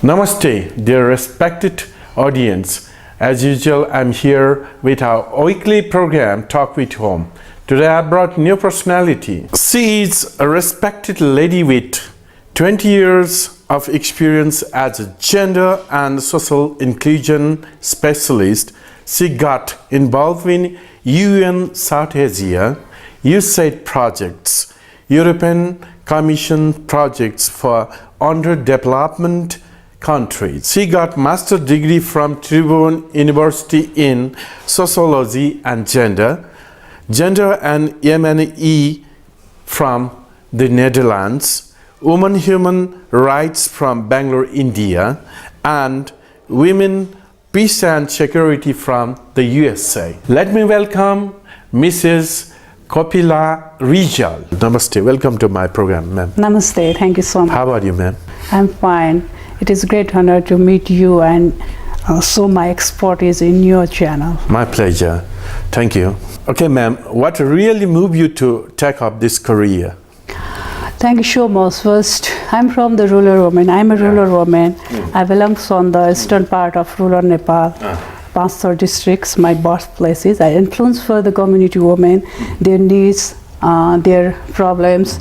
Namaste, dear respected audience. As usual, I'm here with our weekly program, Talk with Home. Today I brought new personality. She is a respected lady with 20 years of experience as a gender and social inclusion specialist. She got involved in UN South Asia, USAID projects, European Commission projects for underdevelopment countries. She got master's degree from Tribhuvan University in Sociology and Gender and M&E from the Netherlands, Women Human Rights from Bangalore, India, and Women Peace and Security from the USA. Let me welcome Mrs. Kopila Rijal. Namaste, welcome to my program, ma'am. Namaste, thank you so much. How are you, ma'am? I'm fine. It is a great honor to meet you and show my expertise in your channel. My pleasure. Thank you. Okay, ma'am, what really moved you to take up this career? Thank you so much. First, I'm from the rural woman. I'm a rural woman. I belong from the eastern part of rural Nepal. Pastor districts, my birthplaces. I influence for the community women, their needs, their problems,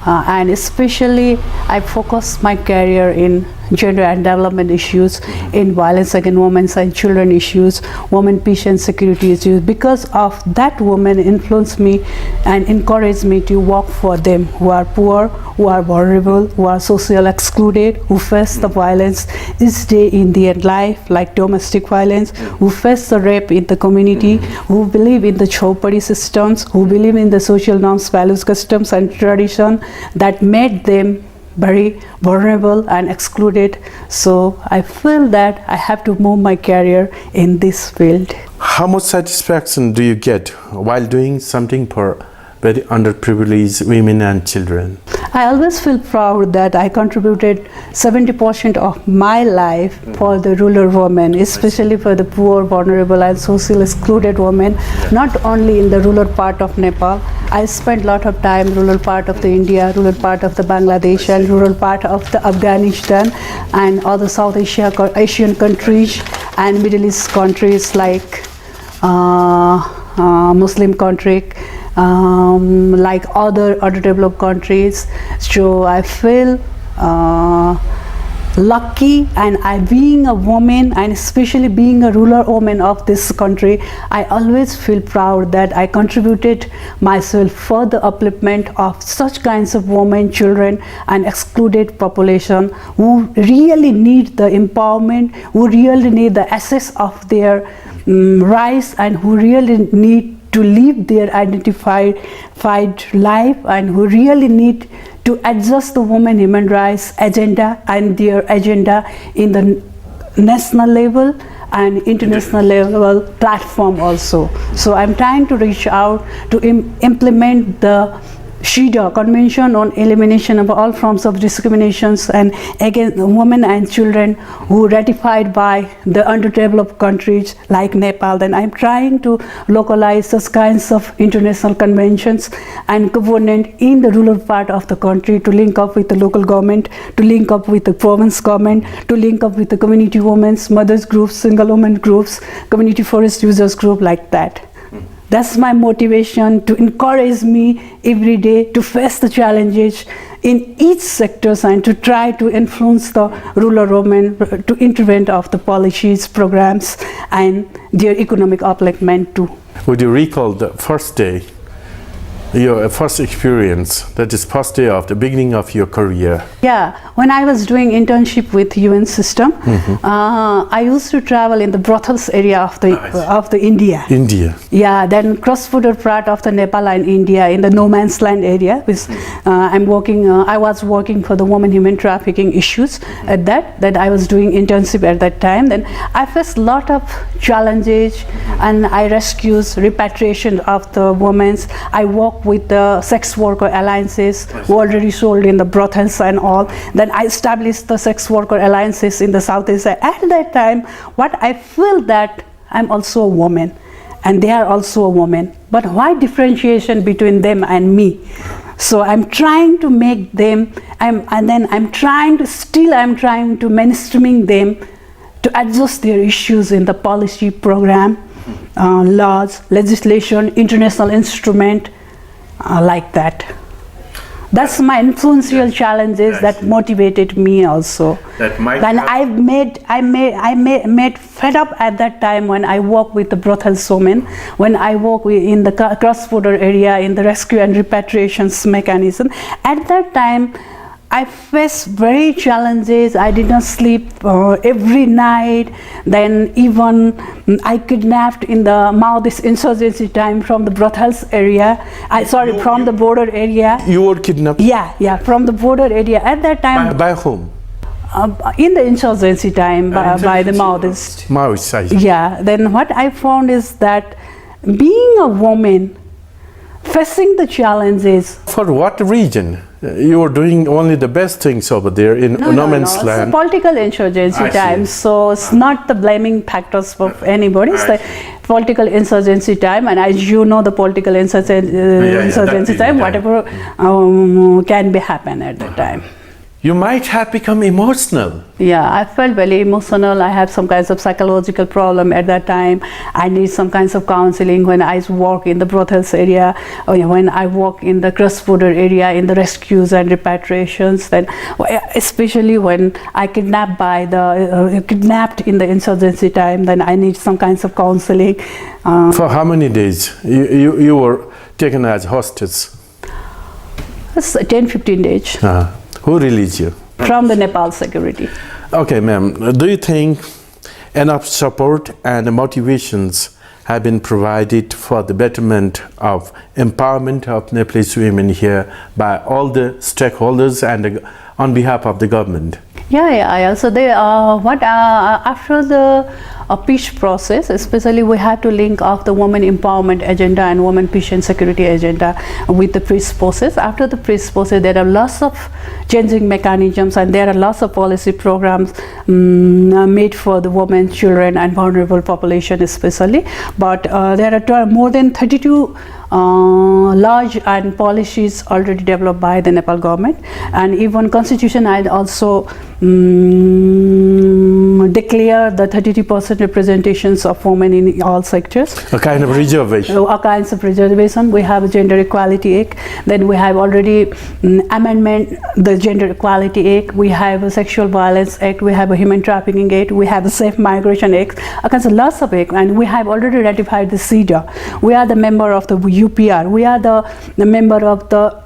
and especially I focus my career in gender and development issues, in violence against women and children issues, women peace and security issues. Because of that, women influence me and encourage me to work for them who are poor, who are vulnerable, who are socially excluded, who face the violence each day in their life, like domestic violence, who face the rape in the community, who believe in the chowpadi systems, who believe in the social norms, values, customs and tradition that made them very vulnerable and excluded. So I feel that I have to move my career in this field. How much satisfaction do you get while doing something for very underprivileged women and children? I always feel proud that I contributed 70% of my life for the rural women, especially for the poor, vulnerable and socially excluded women, not only in the rural part of Nepal. I spent a lot of time rural part of the India, rural part of the Bangladesh and rural part of the Afghanistan and other South Asian countries and Middle East countries like Muslim country, like other underdeveloped countries. So I feel lucky, and being a woman and especially being a rural woman of this country, I always feel proud that I contributed myself for the upliftment of such kinds of women, children and excluded population who really need the empowerment, who really need the access of their rights, and who really need to live their identified life, and who really need to adjust the women human rights agenda and their agenda in the national level and international level platform also. So I'm trying to reach out to implement the CEDAW, Convention on Elimination of All Forms of Discriminations and against women and children, who ratified by the underdeveloped countries like Nepal. Then I'm trying to localize such kinds of international conventions and governance in the rural part of the country, to link up with the local government, to link up with the province government, to link up with the community women's, mothers groups, single women groups, community forest users group, like that. That's my motivation, to encourage me every day to face the challenges in each sector and to try to influence the rural women to intervene of the policies, programs and their economic upliftment too. Would you recall the first day, your first experience, that is first day of the beginning of your career? Yeah, when I was doing internship with UN system, I used to travel in the brothels area of the India. Yeah, then cross-border part of the Nepal and India in the no man's land area, which I was working for the women human trafficking issues at that I was doing internship at that time. Then I faced a lot of challenges, and I rescued repatriation of the women. I worked with the sex worker alliances who already sold in the brothels and all. Then I established the sex worker alliances in the Southeast. At that time, what I feel that I'm also a woman and they are also a woman, but why differentiation between them and me? So I'm trying to make them, I'm trying to mainstreaming them to adjust their issues in the policy program, laws, legislation, international instrument, like that. That's my influential challenges that motivated me also. That might then I made fed up at that time when I work with the brothel women, when I work in the cross-border area in the rescue and repatriations mechanism. At that time, I faced very challenges. I did not sleep every night. Then even I kidnapped in the Maoist insurgency time from the brothels area. From the border area. You were kidnapped? Yeah, from the border area. At that time. By whom? In the insurgency time by the Maoists. Maoist, I see. Yeah. Then what I found is that being a woman, facing the challenges. For what reason? You were doing only the best things over there in no man's land. It's a political insurgency time, so it's not the blaming factors of anybody. It's the political insurgency time, and as you know, the political insurgency time, whatever can be happen at that time. You might have become emotional. Yeah, I felt very emotional. I have some kinds of psychological problem at that time. I need some kinds of counseling when I work in the brothels area, or when I work in the cross-border area in the rescues and repatriations. Then, especially when I kidnapped in the insurgency time, then I need some kinds of counseling. For how many days you were taken as hostage? It's 10-15 days. Who released you? From the Nepal security. Okay, ma'am. Do you think enough support and motivations have been provided for the betterment of empowerment of Nepalese women here by all the stakeholders and on behalf of the government? Yeah. So after the peace process, especially we have to link up the women empowerment agenda and women peace and security agenda with the peace process. After the peace process, there are lots of changing mechanisms and there are lots of policy programs made for the women, children and vulnerable population especially. But there are more than 32 large and policies already developed by the Nepal government, and even constitution had also declare the 33% representations of women in all sectors. A kind of reservation. A kind of reservation. We have a Gender Equality Act. Then we have already amendment the Gender Equality Act. We have a Sexual Violence Act. We have a Human Trafficking Act. We have a Safe Migration Act. Lots of acts, and we have already ratified the CEDAW. We are the member of the UPR. We are the member of the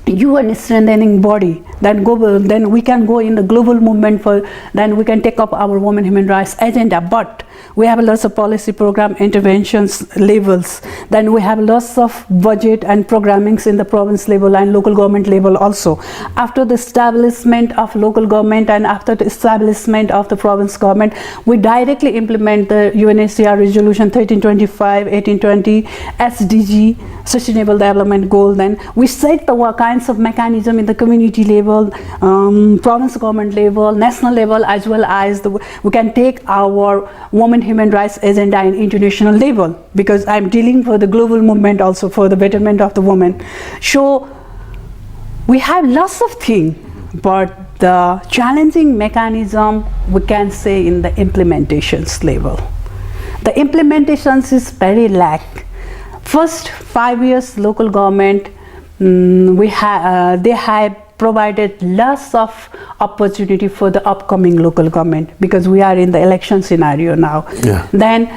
UN strengthening body. Then we can go in the global movement then we can take up our women human rights agenda. But we have lots of policy program interventions levels. Then we have lots of budget and programmings in the province level and local government level also. After the establishment of local government and after the establishment of the province government, we directly implement the UNHCR resolution 1325, 1820, SDG, Sustainable Development Goal. Then we set the kinds of mechanism in the community level, province government level, national level, as well as we can take our women human rights agenda in international level, because I'm dealing for the global movement also for the betterment of the women. So we have lots of things, but the challenging mechanism we can say in the implementations level. The implementations is very lack. First 5 years local government, they have provided lots of opportunity for the upcoming local government, because we are in the election scenario now. Yeah. Then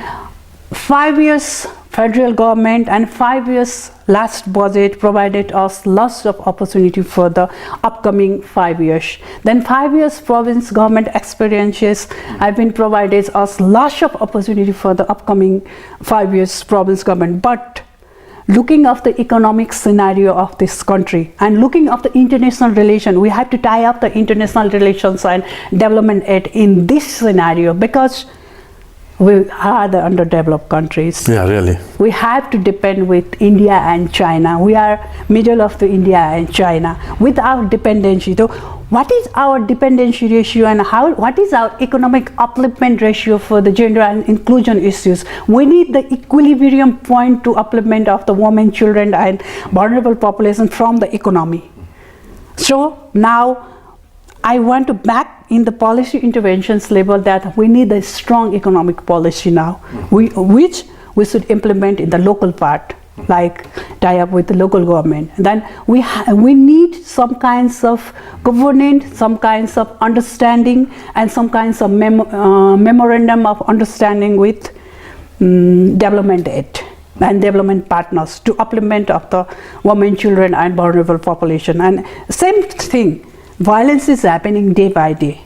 5 years federal government and 5 years last budget provided us lots of opportunity for the upcoming 5 years. Then 5 years province government experiences have been provided us lots of opportunity for the upcoming 5 years province government. But looking of the economic scenario of this country and looking of the international relation, we have to tie up the international relations and development aid in this scenario, because we are the underdeveloped countries. Yeah, really. We have to depend with India and China. We are middle of the India and China. Without dependency, though, what is our dependency ratio and what is our economic upliftment ratio for the gender and inclusion issues? We need the equilibrium point to upliftment of the women, children and vulnerable population from the economy. So now I want to back in the policy interventions level that we need a strong economic policy now, which we should implement in the local part, like tie up with the local government. Then we need some kinds of governance, some kinds of understanding, and some kinds of memorandum of understanding with development aid and development partners to upliftment of the women, children, and vulnerable population. And same thing. Violence is happening day by day,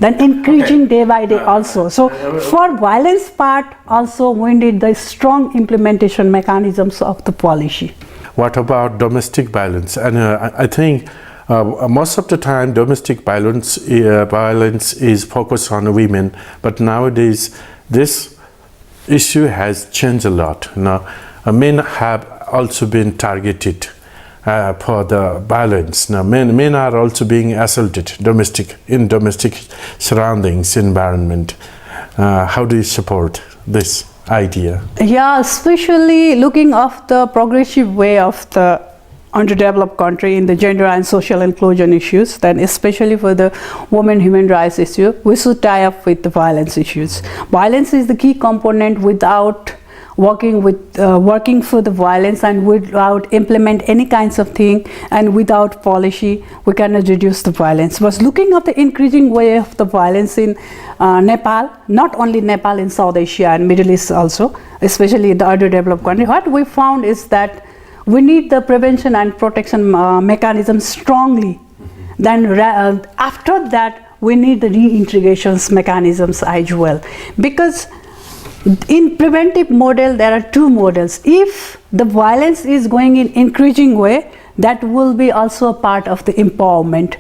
then increasing day by day also. So for violence part also we need the strong implementation mechanisms of the policy. What about domestic violence? And I think most of the time domestic violence is focused on women, but nowadays this issue has changed a lot. Now, men have also been targeted for the violence. Now, men are also being assaulted in domestic surroundings, environment. How do you support this idea? Yeah, especially looking at the progressive way of the underdeveloped country in the gender and social inclusion issues, then especially for the women human rights issue, we should tie up with the violence issues. Violence is the key component. Without working for the violence and without implement any kinds of thing and without policy, we cannot reduce the violence. But looking at the increasing way of the violence in Nepal, not only Nepal, in South Asia and Middle East also, especially in the underdeveloped country, what we found is that we need the prevention and protection mechanism strongly. Then after that, we need the reintegrations mechanisms as well, because in preventive model there are two models. If the violence is going in increasing way, that will be also a part of the empowerment,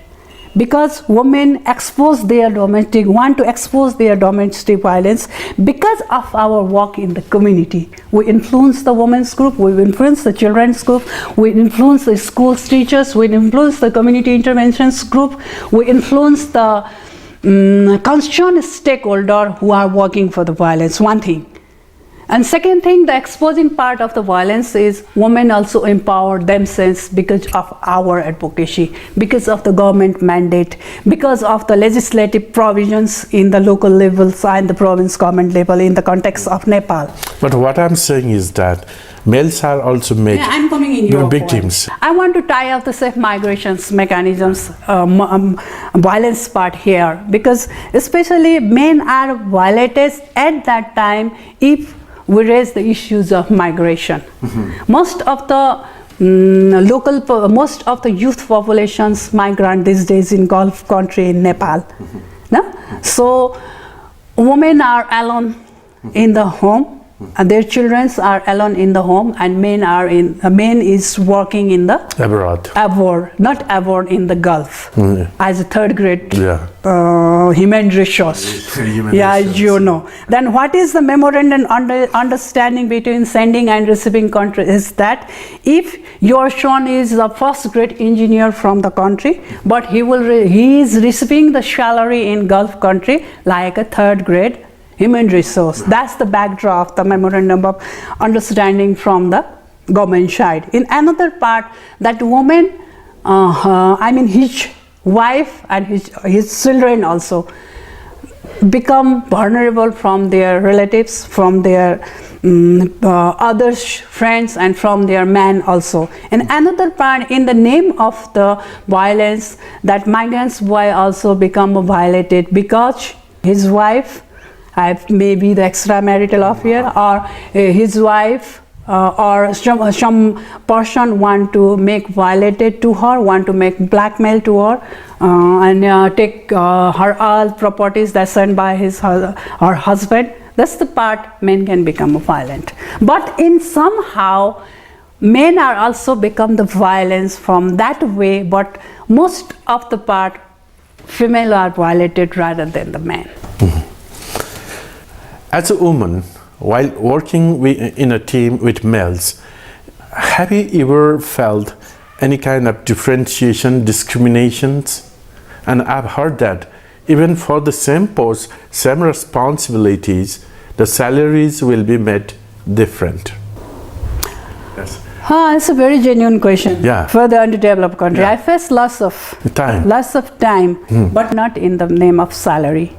because women want to expose their domestic violence because of our work in the community. We influence the women's group, we influence the children's group, we influence the schools teachers, we influence the community interventions group, we influence the concerned stakeholder who are working for the violence, one thing. And second thing, the exposing part of the violence is women also empower themselves because of our advocacy, because of the government mandate, because of the legislative provisions in the local levels and the province government level in the context of Nepal. But what I'm saying is that males are also made victims. I want to tie up the safe migrations mechanisms, violence part here, because especially men are violated at that time if we raise the issues of migration. Most of the most of the youth populations migrant these days in Gulf country in Nepal. No? So women are alone in the home, and their children are alone in the home, and men is working in the abroad in the Gulf as a third grade human resource. You know. Then what is the memorandum understanding between sending and receiving country is that if your son is a first grade engineer from the country, but he is receiving the salary in Gulf country like a third grade human resource. That's the backdrop of the memorandum of understanding from the government side. In another part, that woman, his wife and his children also become vulnerable from their relatives, from their other friends, and from their man also. In another part, in the name of the violence, that migrant's wife also become violated because his wife maybe the extramarital affair, or his wife or some person want to make violated to her, want to make blackmail to her, and take her all properties that's earned by her husband. That's the part men can become violent. But in somehow men are also become the violence from that way, but most of the part female are violated rather than the men. As a woman, while working in a team with males, have you ever felt any kind of differentiation, discriminations? And I've heard that even for the same post, same responsibilities, the salaries will be made different. Yes. It's a very genuine question. Yeah. For the underdeveloped country, Yeah. I face lots of time, but not in the name of salary.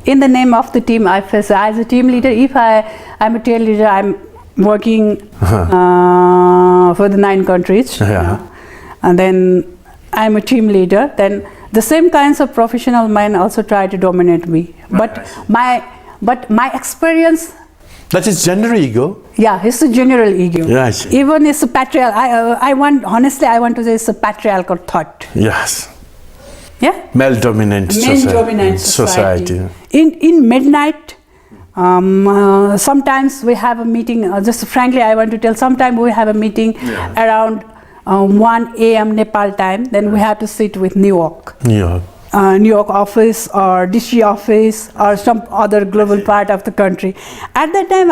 In the name of the team, I face as a team leader. If I'm a team leader, I'm working for the 9 countries, and then I'm a team leader. Then the same kinds of professional men also try to dominate me. But my experience. That is gender ego. Yeah, it's a general ego. Yes. Even it's a patriarchal. I want to say it's a patriarchal thought. Yes. Yeah. Male dominant society. In midnight, sometimes we have a meeting. Just frankly, I want to tell. Sometimes we have a meeting around 1 a.m. Nepal time. Then we have to sit with New York. New York office or DC office or some other global part of the country. At that time,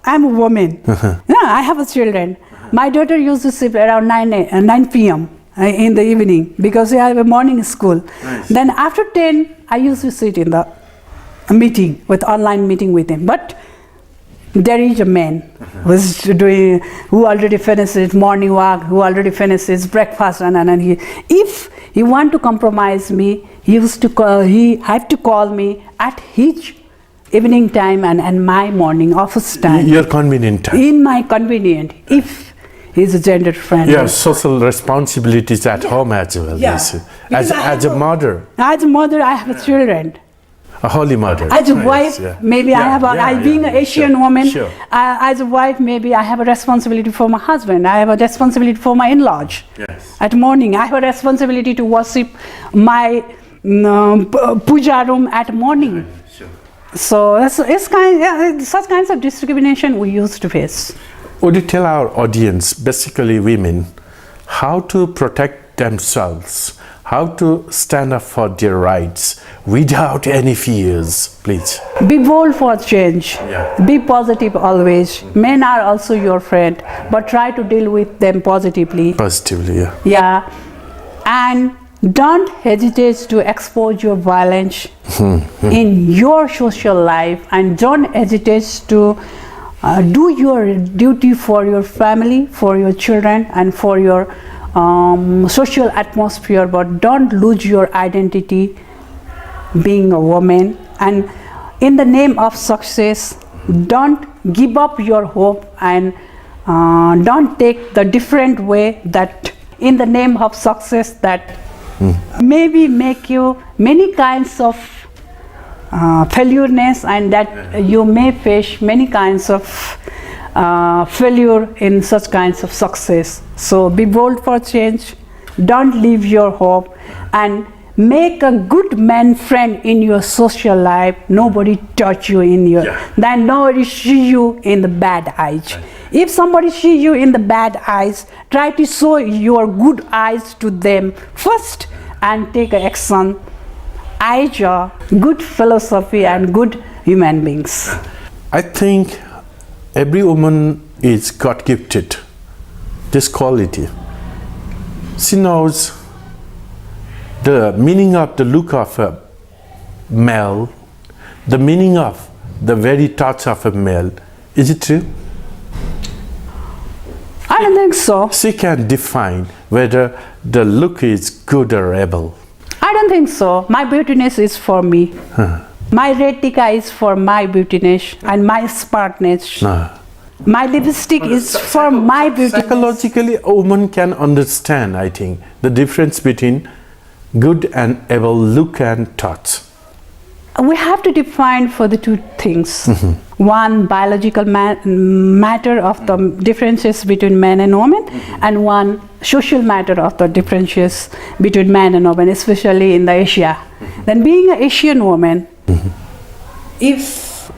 I'm a woman. I have children. My daughter used to sleep around 9 p.m. In the evening because we have a morning school. Nice. Then after 10, I used to sit in the meeting online meeting with him. But there is a man who already finished his morning walk, who already finished his breakfast, and if he want to compromise me, he had to call me at his evening time and my morning office time. Your convenient time. In my convenient, if he's a gender friendly. Yeah, social responsibilities at home as well. Yeah. As a mother. As a mother, I have children. A holy mother. As a wife, maybe being an Asian woman, as a wife, maybe I have a responsibility for my husband. I have a responsibility for my in-laws. Yes. At morning, I have a responsibility to worship my puja room at morning. Sure. So such kinds of discrimination we used to face. Would you tell our audience, basically women, how to protect themselves? How to stand up for their rights without any fears, please? Be bold for change. Yeah. Be positive always. Men are also your friend, but try to deal with them positively. Positively, yeah. Yeah. And don't hesitate to expose your violence in your social life, and don't hesitate to do your duty for your family, for your children, and for your social atmosphere, but don't lose your identity being a woman. And in the name of success, don't give up your hope, and don't take the different way that in the name of success that maybe make you many kinds of failureness, and that you may face many kinds of failure in such kinds of success. So be bold for change, don't leave your hope, and make a good man friend in your social life. Nobody touch you in your, then nobody see you in the bad eyes. If somebody see you in the bad eyes, try to show your good eyes to them first and take action. Eyes are good philosophy and good human beings. I think every woman is God gifted this quality. She knows the meaning of the look of a male, the meaning of the very touch of a male. Is it true? I don't think so. She can define whether the look is good or evil. I don't think so. My beautiness is for me. My red tikka is for my beautiness and my smartness. My lipstick is for my beauty. Psychologically, a woman can understand, I think, the difference between good and evil look and touch. We have to define for the two things. One, biological matter of the differences between men and women, and one, social matter of the differences between men and women, especially in the Asia. Then being an Asian woman, if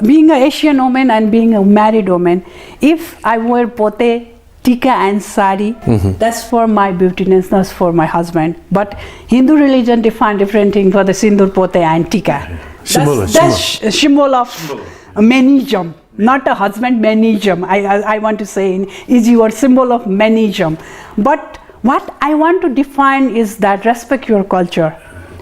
being an Asian woman and being a married woman, if I wear pote, tikka and sari, that's for my beautiness, that's for my husband. But Hindu religion define different thing for the sindur, pote and tikka. That's symbol of manism, not a husband manism. I want to say in easy word, symbol of manism. But what I want to define is that respect your culture,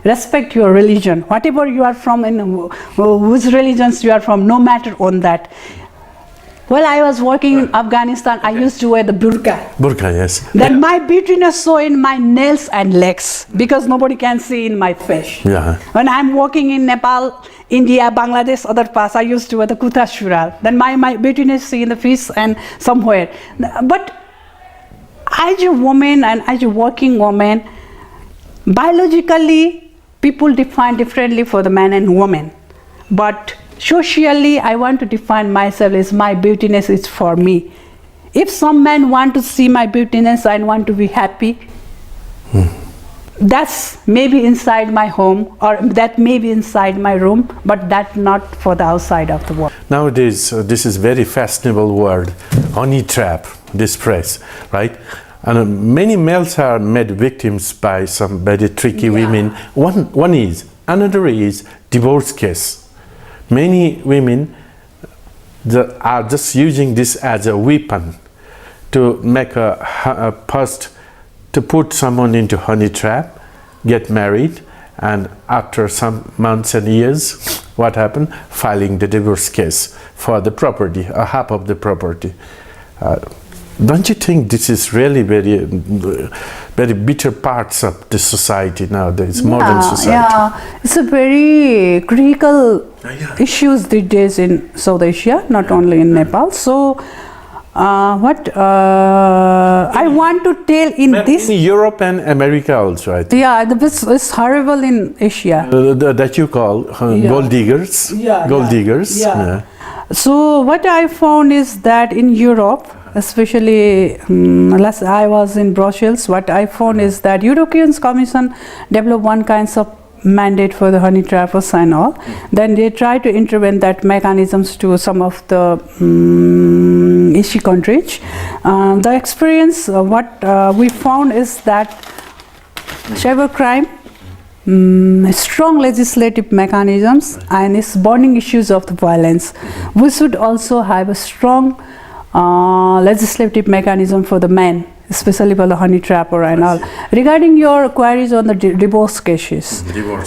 respect your religion, whatever you are from, in whose religions you are from, no matter on that. While I was working in Afghanistan, I used to wear the burqa. Burqa, yes. Then my beautiness saw in my nails and legs because nobody can see in my face. Yeah. When I'm working in Nepal, India, Bangladesh, other parts, I used to wear the kuta shural. Then my beautiness see in the face and somewhere. But as a woman and as a working woman, biologically, people define differently for the man and woman. But socially, I want to define myself as my beautiness is for me. If some men want to see my beautiness and want to be happy, that's maybe inside my home or that may be inside my room, but that's not for the outside of the world. Nowadays, this is very fashionable word, honey trap, this phrase, right? And many males are made victims by some very tricky women. One is, another is divorce case. Many women are just using this as a weapon to make to put someone into honey trap, get married, and after some months and years, what happened? Filing the divorce case for the property, half of the property. Don't you think this is really very, very bitter parts of the society nowadays, modern society? Yeah, it's a very critical issues these days in South Asia, not only in Nepal. So, what I want to tell in this... In Europe and America also, I think. Yeah, it's horrible in Asia. That you call gold diggers. Gold diggers. Yeah. So, what I found is that in Europe, especially last I was in Brussels, what I found is that European Commission developed one kind of mandate for the honey trappers and all. Then they try to intervene that mechanisms to some of the ACE countries. The experience, what we found is that cybercrime, strong legislative mechanisms and its burning issues of the violence. We should also have a strong legislative mechanism for the men, especially for the honey trapper and all. Regarding your queries on the divorce cases,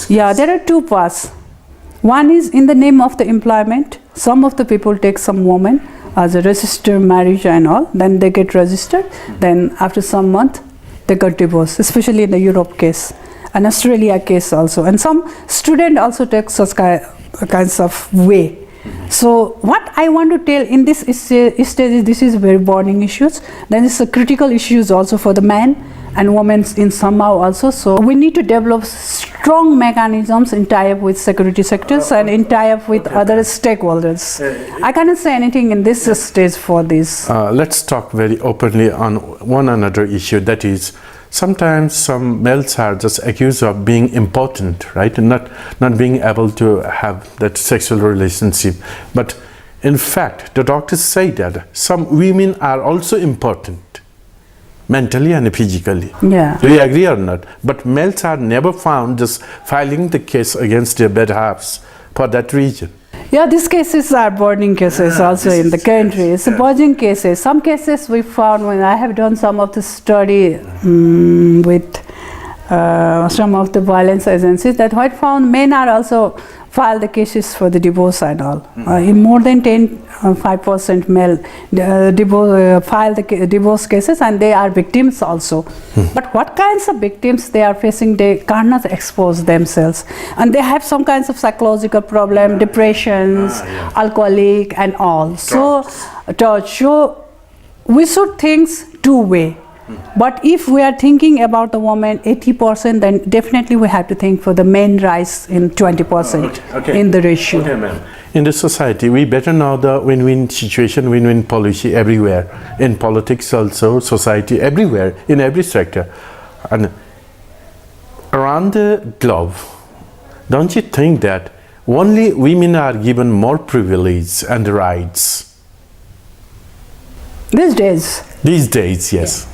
yeah, there are two parts. One is in the name of the employment. Some of the people take some woman as a registered marriage and all, then they get registered, then after some month they got divorced, especially in the Europe case and Australia case also, and some student also take such kinds of way. So what I want to tell in this stage is this is very burning issues. Then it's a critical issues also for the men and women in somehow also. So we need to develop strong mechanisms in tie-up with security sectors and in tie-up with other stakeholders. I cannot say anything in this stage for this. Let's talk very openly on one another issue, that is sometimes some males are just accused of being impotent, right, and not being able to have that sexual relationship. But in fact, the doctors say that some women are also impotent, mentally and physically. Yeah. Do you agree or not? But males are never found just filing the case against their bed halves for that reason. Yeah, these cases are burning cases also in the country. It's burning cases. Some cases we found when I have done some of the study with some of the violence agencies, that I found men are also file the cases for the divorce and all. In more than 5% male file the divorce cases and they are victims also. But what kinds of victims they are facing, they cannot expose themselves. And they have some kinds of psychological problem, depressions, alcoholic and all. So we should think two-way. But if we are thinking about the woman 80%, then definitely we have to think for the men rise in 20% in the ratio. Okay, ma'am. In the society, we better know the win-win situation, win-win policy everywhere. In politics also, society, everywhere, in every sector. And around the globe, don't you think that only women are given more privilege and rights? These days. These days, yes.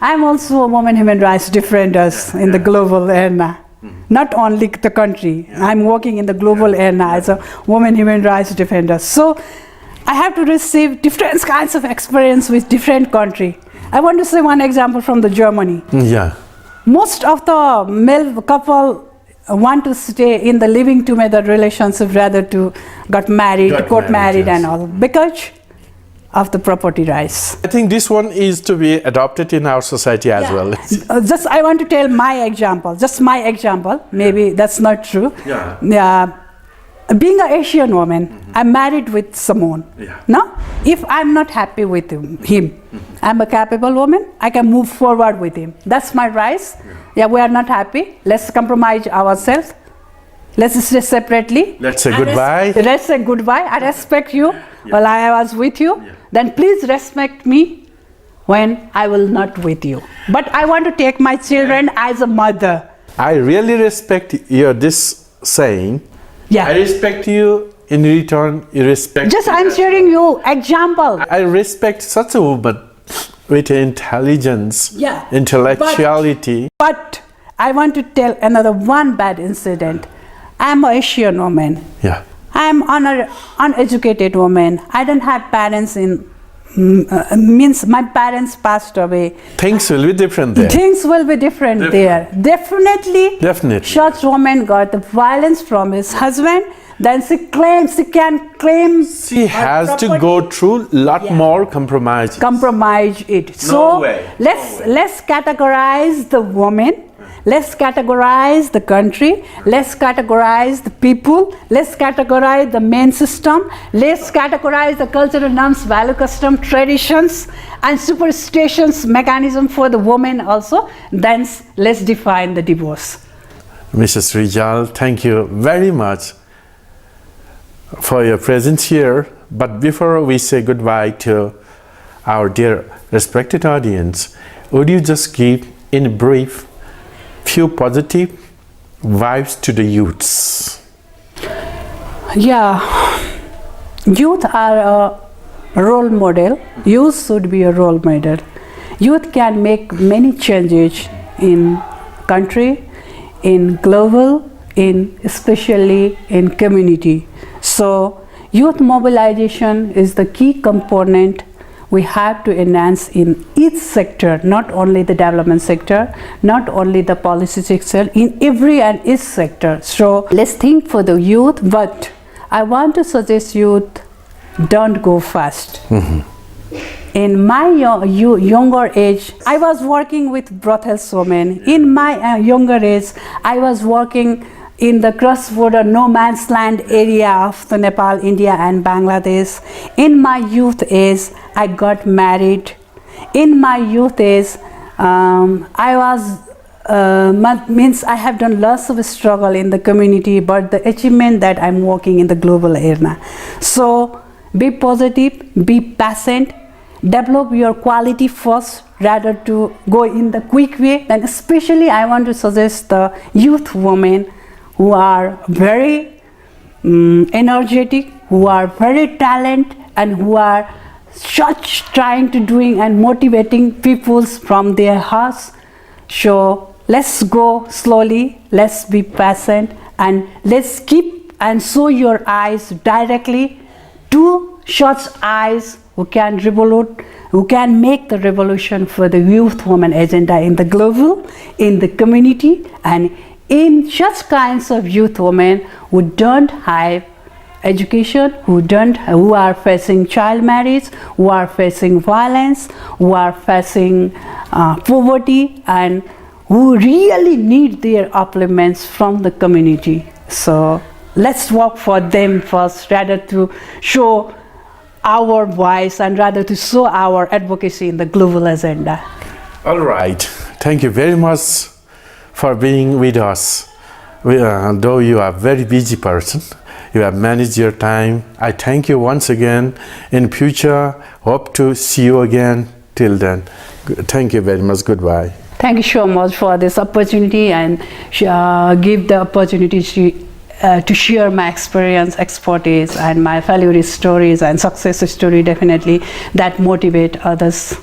I'm also a woman human rights defender in the global arena. not only the country. I'm working in the global arena as a woman human rights defender. So I have to receive different kinds of experience with different country. I want to say one example from the Germany. Yeah. Most of the male couple want to stay in the living together relationship rather to got married, married yes. and all, because of the property rights. I think this one is to be adopted in our society as well. Just I want to tell my example, just my example. Maybe that's not true. Yeah. Being an Asian woman, I'm married with someone. No, if I'm not happy with him, I'm a capable woman. I can move forward with him. That's my rights. Yeah, we are not happy. Let's compromise ourselves. Let's stay separately. Let's say goodbye. Let's say goodbye. I respect you while I was with you. Then please respect me when I will not with you. But I want to take my children as a mother. I really respect your this saying. Yeah. I respect you. In return, you respect. Just I'm sharing you example. I respect such a woman with intelligence, intellectuality. But I want to tell another one bad incident. I'm an Asian woman. Yeah. I'm an uneducated woman. I don't have parents in, means my parents passed away. Things will be different there. Things will be different there. Definitely. Such woman got the violence from his husband. Then she can claim. She has to go through lot more compromise. Compromise it. So let's categorize the woman. Let's categorize the country. Let's categorize the people. Let's categorize the main system. Let's categorize the cultural norms, value, custom, traditions, and superstitions mechanism for the woman also. Then let's define the divorce. Mrs. Rijal, thank you very much for your presence here. But before we say goodbye to our dear respected audience, would you just give in brief few positive vibes to the youths? Yeah, youth are a role model. Youth should be a role model. Youth can make many changes in country, in global, in especially in community. So youth mobilization is the key component we have to enhance in each sector, not only the development sector, not only the policy sector, in every and each sector. So let's think for the youth, but I want to suggest youth, don't go fast. In my younger age, I was working with brothels women. In my younger age, I was working in the cross-border no man's land area of the Nepal, India and Bangladesh. In my youth age, I got married. In my youth age, I have done lots of struggle in the community, but the achievement that I'm working in the global arena. So be positive, be patient, develop your quality first rather to go in the quick way. And especially I want to suggest the youth women who are very energetic, who are very talented, and who are such trying to doing and motivating people from their hearts. So let's go slowly, let's be patient, and let's keep and show your eyes directly to such eyes who can who can make the revolution for the youth woman agenda in the global, in the community, and in such kinds of youth women who don't have education, who are facing child marriage, who are facing violence, who are facing poverty, and who really need their upliftments from the community. So let's work for them first, rather to show our voice and rather to show our advocacy in the global agenda. All right. Thank you very much for being with us. Though you are a very busy person, you have managed your time. I thank you once again. In future, hope to see you again. Till then, thank you very much. Goodbye. Thank you so much for this opportunity and give the opportunity to share my experience, expertise, and my failure stories and success story, definitely that motivate others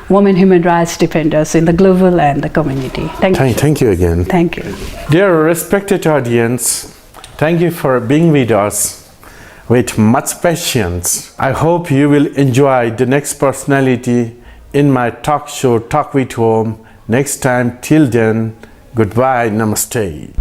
women human rights defenders in the global and the community. Thank you. Thank you again. Thank you. Dear respected audience, thank you for being with us with much patience. I hope you will enjoy the next personality in my talk show, Talk with Home, next time. Till then, goodbye, namaste.